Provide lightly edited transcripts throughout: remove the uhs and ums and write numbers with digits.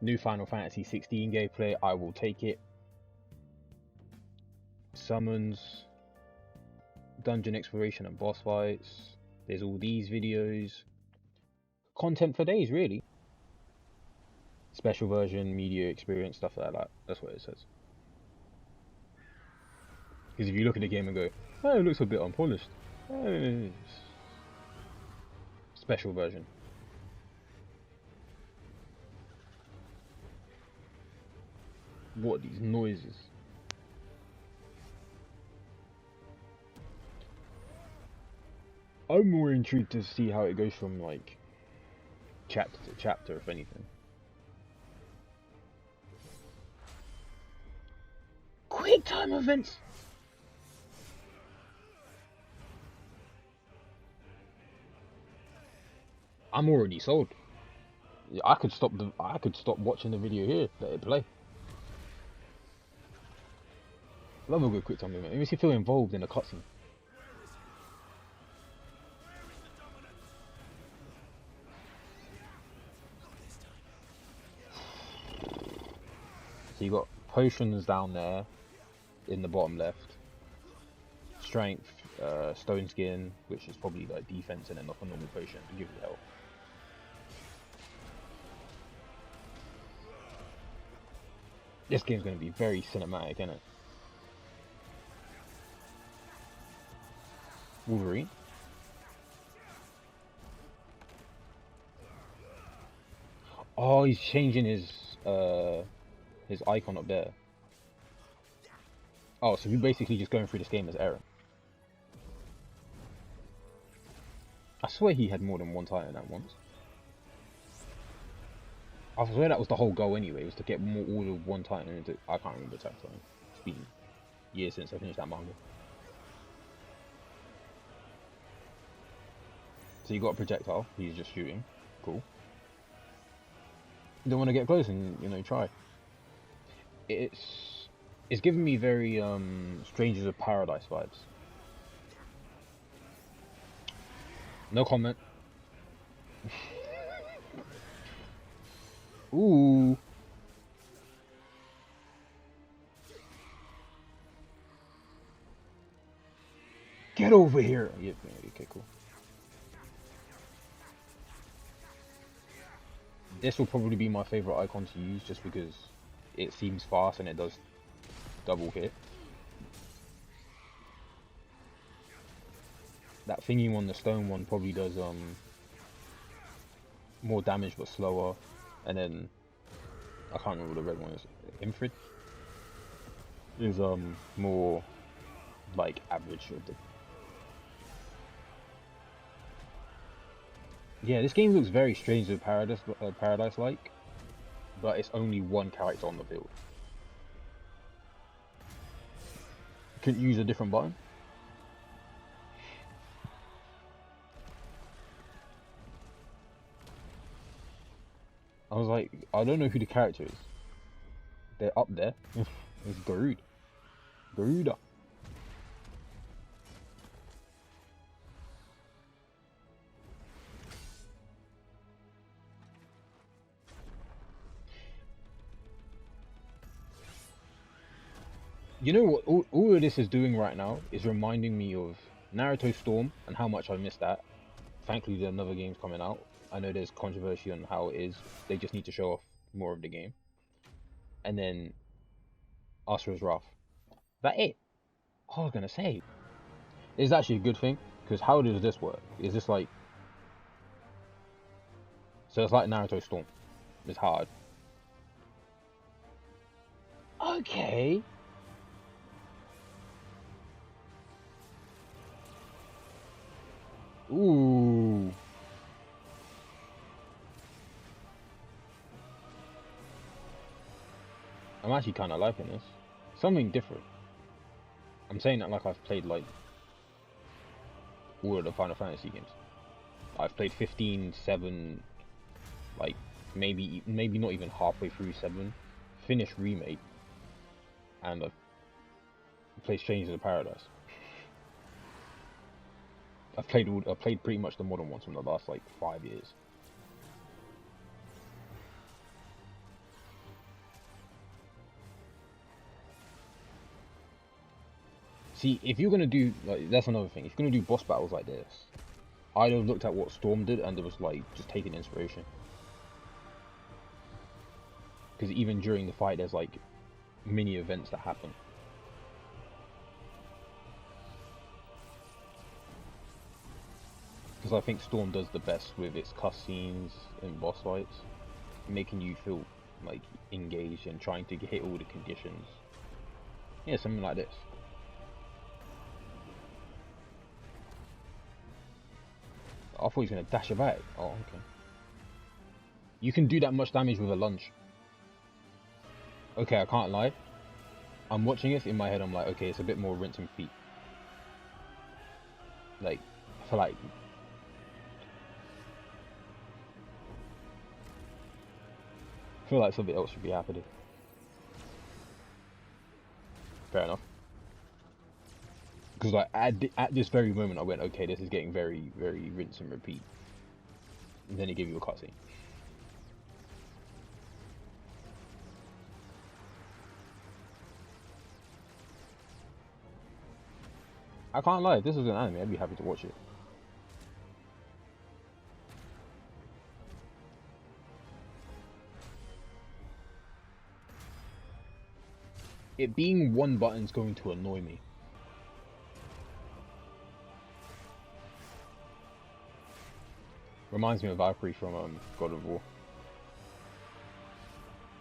New Final Fantasy 16 gameplay, I will take it. Summons, dungeon exploration and boss fights. There's all these videos. Content for days, really. Special version, media experience, stuff like that. That's what it says. Because if you look at the game and go, oh, it looks a bit unpolished. Special version. What are these noises? I'm more intrigued to see how it goes from like chapter to chapter, if anything. Quick time events. I'm already sold. Yeah, I could stop watching the video here. Let it play. Love a good quick time event. It makes you feel involved in a cutscene. So you got potions down there in the bottom left. Strength, stone skin, which is probably like defense, and then like a normal potion to give you health. This game's going to be very cinematic, isn't it? Wolverine. Oh, he's changing his icon up there. Oh, so we're basically just going through this game as Aaron. I swear he had more than one Titan at once. I swear that was the whole goal anyway, was to get more all of one Titan into... I can't remember the time. It's been years since I finished that manga. So you got a projectile, he's just shooting. Cool. You don't want to get close and, you know, try. It's giving me very Strangers of Paradise vibes. No comment. Ooh. Get over here. Yeah, okay, cool. This will probably be my favorite icon to use just because it seems fast and it does double hit. That thingy one, the stone one, probably does more damage but slower, and then I can't remember what the red one is. Infrid is more like average of the. Yeah, this game looks very strange with Paradise like, but it's only one character on the field. Couldn't use a different button. I was like, I don't know who the character is. They're up there. It's Garuda. You know what all of this is doing right now is reminding me of Naruto Storm and how much I missed that. Thankfully, there are another games coming out. I know there's controversy on how it is. They just need to show off more of the game. And then Asura's Wrath. That it. I was gonna say, it's actually a good thing, because how does this work? Is this like... So it's like Naruto Storm. It's hard. Okay. Ooh. I'm actually kind of liking this. Something different. I'm saying that like I've played like all of the Final Fantasy games. I've played 15, 7, like maybe not even halfway through 7, finished Remake, and I've played Strangers of Paradise. I've played pretty much the modern ones from the last like 5 years. See, if you're gonna do like, that's another thing. If you're gonna do boss battles like this, I'd have looked at what Storm did and it was like just taking inspiration. Because even during the fight, there's like mini events that happen. Because I think Storm does the best with its cutscenes in boss fights, making you feel like engaged and trying to hit all the conditions. Yeah, something like this. I thought he was gonna dash it back. Oh, okay. You can do that much damage with a lunge. Okay, I can't lie. I'm watching this in my head. I'm like, okay, it's a bit more rinse and repeat. Like, I feel like something else should be happening. Fair enough. Because like at this very moment, I went, okay, this is getting very, very rinse and repeat. And then he gave you a cutscene. I can't lie, if this was an anime, I'd be happy to watch it. It being one button is going to annoy me. Reminds me of Valkyrie from God of War.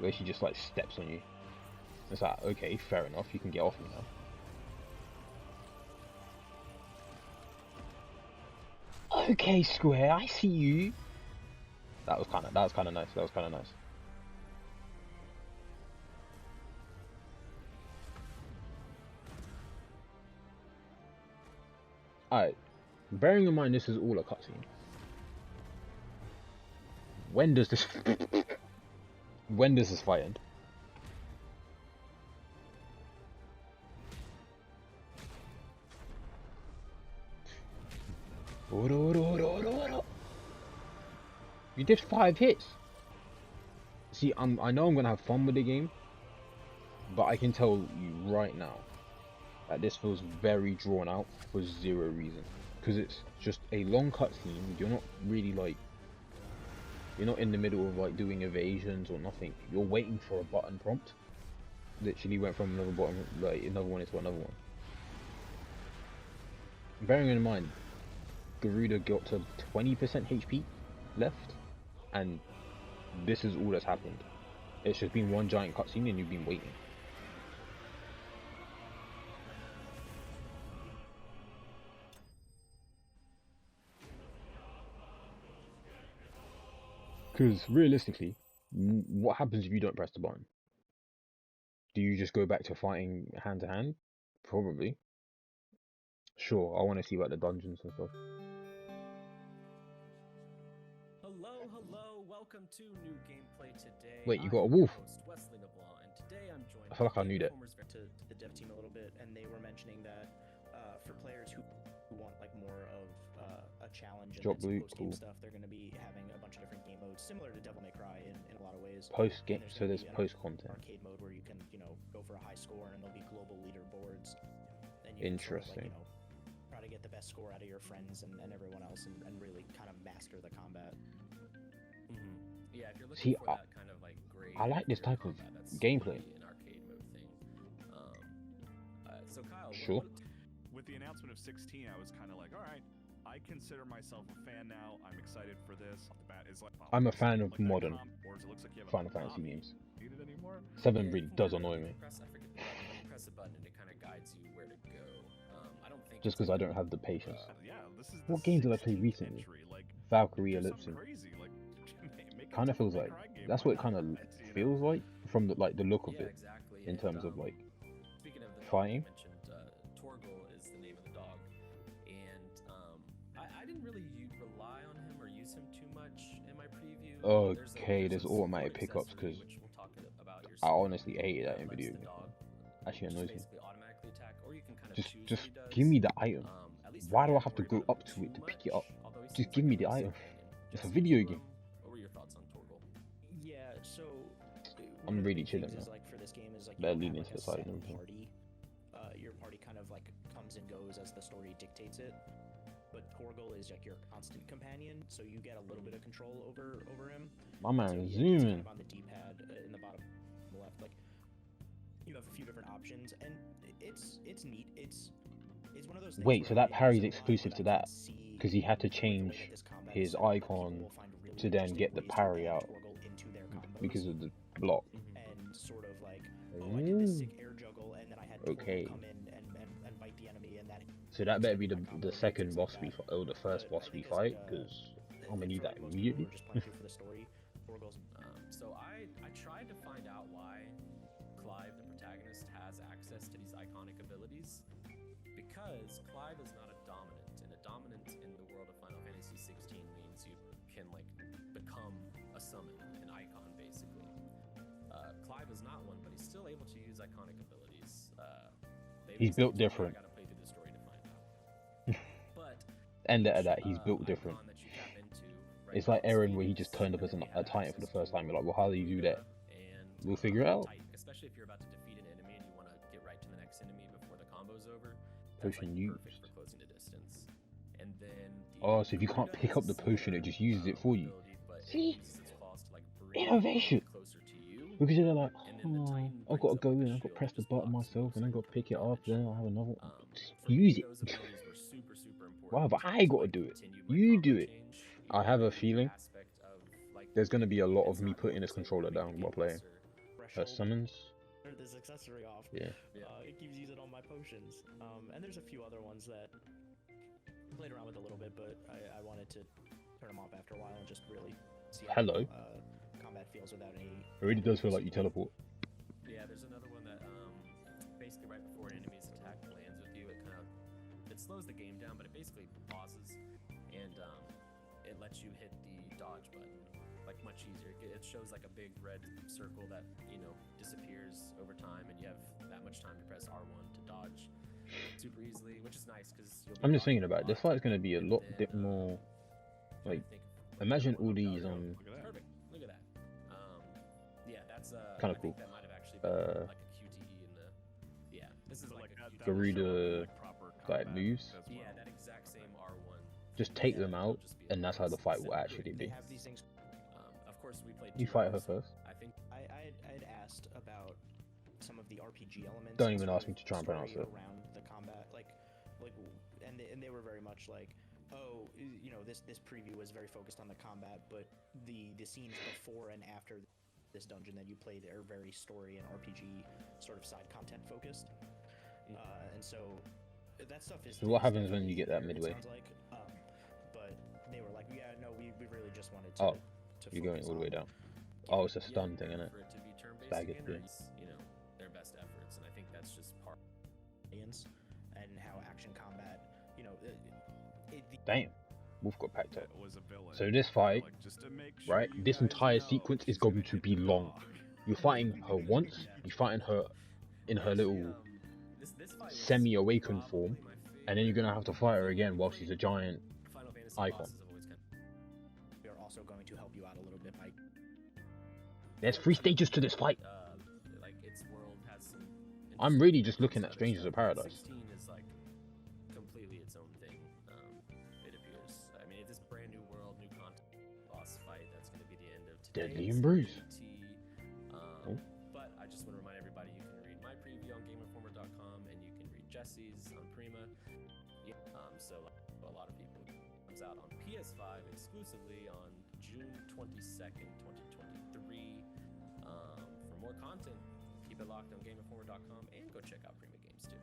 Where she just like steps on you. It's like, okay, fair enough, you can get off me now. Okay, Square, I see you. That was kind of nice. That was kind of nice. Alright, bearing in mind this is all a cutscene. When does this fight end? You did 5 hits. See, I know I'm gonna have fun with the game, but I can tell you right now that this feels very drawn out for zero reason. Because it's just a long cutscene. You're not really like, you're not in the middle of like doing evasions or nothing. You're waiting for a button prompt. Literally went from another button, like another one into another one. Bearing in mind, Garuda got to 20% HP left, and this is all that's happened. It's just been one giant cutscene and you've been waiting. Because realistically, what happens if you don't press the button? Do you just go back to fighting hand to hand? Probably. Sure, I want to see about the dungeons and stuff. Hello, welcome to new gameplay today. Wait, you got a wolf? And today I'm joined I feel like I knew that. to the dev team a little bit, and they were mentioning that for players who want like more of a challenge and some post-game stuff, they're going to be having a bunch of different game modes, similar to Devil May Cry in a lot of ways. Post-game, so there's post-content. Arcade mode where you can, go for a high score, and there'll be global leaderboards. And you Interesting. Can sort of, try to get the best score out of your friends and everyone else, and really kind of master the combat. Yeah, if you're looking for that kind of like great, I like this type of gameplay. An arcade mode thing. So Kyle, sure. With the announcement of 16, I was kind of like, all right, I consider myself a fan now. I'm excited for this. I'm a fan of modern Final Fantasy games. 7 really does annoy me. Press a button and it kind of guides you where to go. I don't think just because I don't have the patience. This what game did I play recently? Valkyrie Ellipse. Kind of feels like that's what it kind of feels like from the look of it, exactly. In terms of like speaking of the fighting. Dog, you mentioned Torgal is the name of the dog, and I didn't really rely on him or use him too much in my preview. Okay, there's automatic pickups because I honestly hated that in video games. Actually annoys me. Just give me the item. Why do I have to go up to it to pick it up? Just give me the item. It's a video game. What were your thoughts on Torgal? Yeah, so I'm really chilling now. Like for this game is like they're leaning to the side and everything. You're your party kind of like comes and goes as the story dictates it. But Torgal is like your constant companion, so you get a little bit of control over him. My man so, yeah, zooming. kind of on the D-pad in the bottom left, like you have a few different options, and it's neat. It's one of those things. Wait, so that parry's there's a lot exclusive to that I that? can see Because he had to with the way change that this combat his is set up, that people icon will find really to then interesting get the ways to parry add out Torgal into their combos. because of the block. And sort of like, oh, I did this sick air juggle, and then I had Okay. Torgal come in and bite the enemy, and that. So that better be the second boss we fight, or the first boss we fight, because I'm gonna need that immediately. Just playing through for the story. Torgal's So I tried to find out why Clive, the protagonist, has access to these iconic abilities, because Clive is not a dominant, and a dominant in the world of Final Fantasy 16 means you can like become a summon, an icon basically. Clive is not one, but he's still able to use iconic abilities. He's built different. I gotta play through the story to find out. But And at that, he's built icon different. that you tap into right It's like now is Aaron, where he Phoenix, just turned up as and then a you have Titan for the access first to time. You're like, well, how do you do that? and, We'll figure it out. Titan, especially if you're about to defeat an enemy and you want to get right to the next enemy before the combo's over. That's Potion like used. perfect for closing the distance. And then Oh, so if you can't pick up the potion, it just uses it for you. ability, but it See? uses its claws to, like, bring Innovation! it closer to you. Because you're like, And then the oh, Titan I've brings got to up, go like, a in, I've got to shield press that the just button blocks myself, and then got to pick it up, damage. then I'll have another one. For Use me, it. those abilities were super, super important. Why have to I got to like, do it? continue my You combo do it. change, I have a the feeling aspect of, like, there's going to be a lot of it's me not putting going this to controller make the down game while playing. lesser. Her summons. turn this accessory off. Yeah. It keeps using all my potions. And there's a few other ones that I played around with a little bit, but I wanted to turn them off after a while and just really see how Hello. combat feels without any. It really does feel like you teleport. Yeah, there's another one that basically right before an enemy's attack lands with you, it slows the game down, but it basically pauses and it lets you hit the dodge button like much easier. It shows like a big red circle that disappears over time, and you have that much time to press R1 to dodge super easily, which is nice because I'm just thinking about it. This fight's going to be a lot bit more. Like, imagine all these on. Perfect. Look at that. Yeah, that's Kinda I think cool. that might have actually been like a QTE in the. Yeah, this is So, like a QTE. Garuda, like, moves. Yeah, that exact same R1. Just take Yeah, them it'll out, just be and that's how the a fight will separate actually They be. have these things. Of course, we played. You 2 fight her hours. first. I think I had asked about some of the RPG elements. Don't and even sort ask of me to try and pronounce story it. around the combat, and they were very much like, oh, this preview was very focused on the combat, but the scenes before and after this dungeon that you played are very story and RPG sort of side content focused, and so that stuff is. So what is happens when definitely you get that there, it midway? sounds like, but they were like, yeah, no, we really just wanted to. Oh, to you're going focus all the way on down. Oh, it's a stun thing, isn't it? for it to be turn-based Staggered again, thing. it's, their best efforts, and I think that's just part. And how action combat, Damn, Wolf got packed up. Was a villain. So this fight, Like, just to make sure right? you This guys entire know, sequence is she's going gonna to hit be the long. dog. You're fighting her once. You're fighting her in her little This fight was semi-awakened probably form, my and then you're gonna have to fight her again while she's a giant. Final Fantasy icon. bosses have always kind we are also going to help you out a little bit by There's 3 stages to this fight. like its world has some. I'm really just looking at Strangers of Paradise. 16 is like completely its own thing. It appears. I mean, this brand new world, new content, boss fight. That's going to be the end of today. Deadly Embrace. But I just want to remind everybody you can read my preview on GameInformer.com, and you can read Jesse's on Prima. Yeah, so a lot of people comes out on PS5 exclusively on June 22nd, 2023. For more content, keep it locked on GameInformer.com and go check out Prima Games too.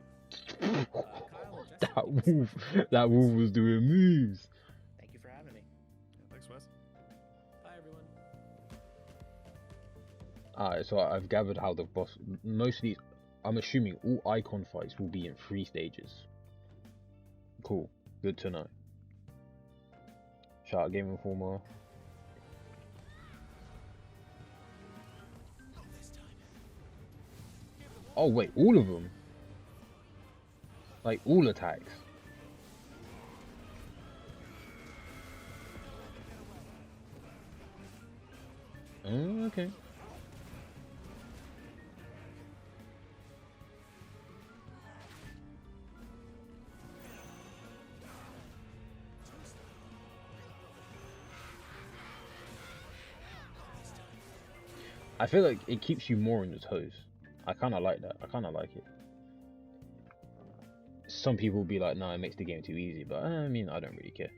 Kyle and Jesse, that wolf was doing moves. thank you for having me. Thanks, Wes. bye everyone. Alright, so I've gathered how the boss. Most of these, I'm assuming all icon fights will be in 3 stages. Cool, good to know. Shout out Game Informer. Oh wait, all of them? Like all attacks? Oh, okay. I feel like it keeps you more on your toes. I kind of like that. I kind of like it. Some people will be like, no, it makes the game too easy, but I mean, I don't really care.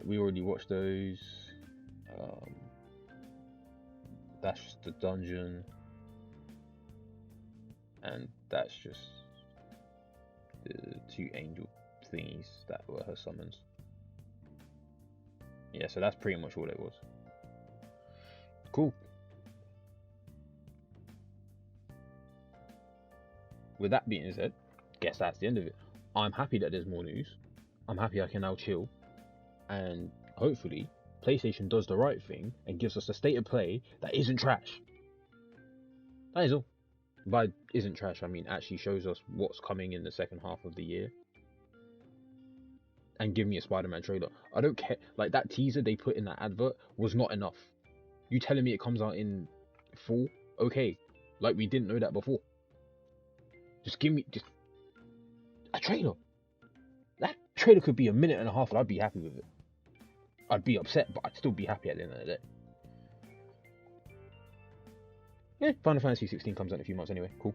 We already watched those. That's just the dungeon, and that's just the 2 angel thingies that were her summons. Yeah, so that's pretty much all it was. Cool. With that being said, guess that's the end of it. I'm happy that there's more news. I'm happy I can now chill, and hopefully PlayStation does the right thing and gives us a state of play that isn't trash. That is all. By isn't trash, I mean actually shows us what's coming in the second half of the year. And give me a Spider-Man trailer. I don't care. Like, that teaser they put in that advert was not enough. You telling me it comes out in fall? Okay. Like, we didn't know that before. Just give me just a trailer. That trailer could be a minute and a half and I'd be happy with it. I'd be upset, but I'd still be happy at the end of the day. Yeah, Final Fantasy 16 comes out in a few months anyway. Cool.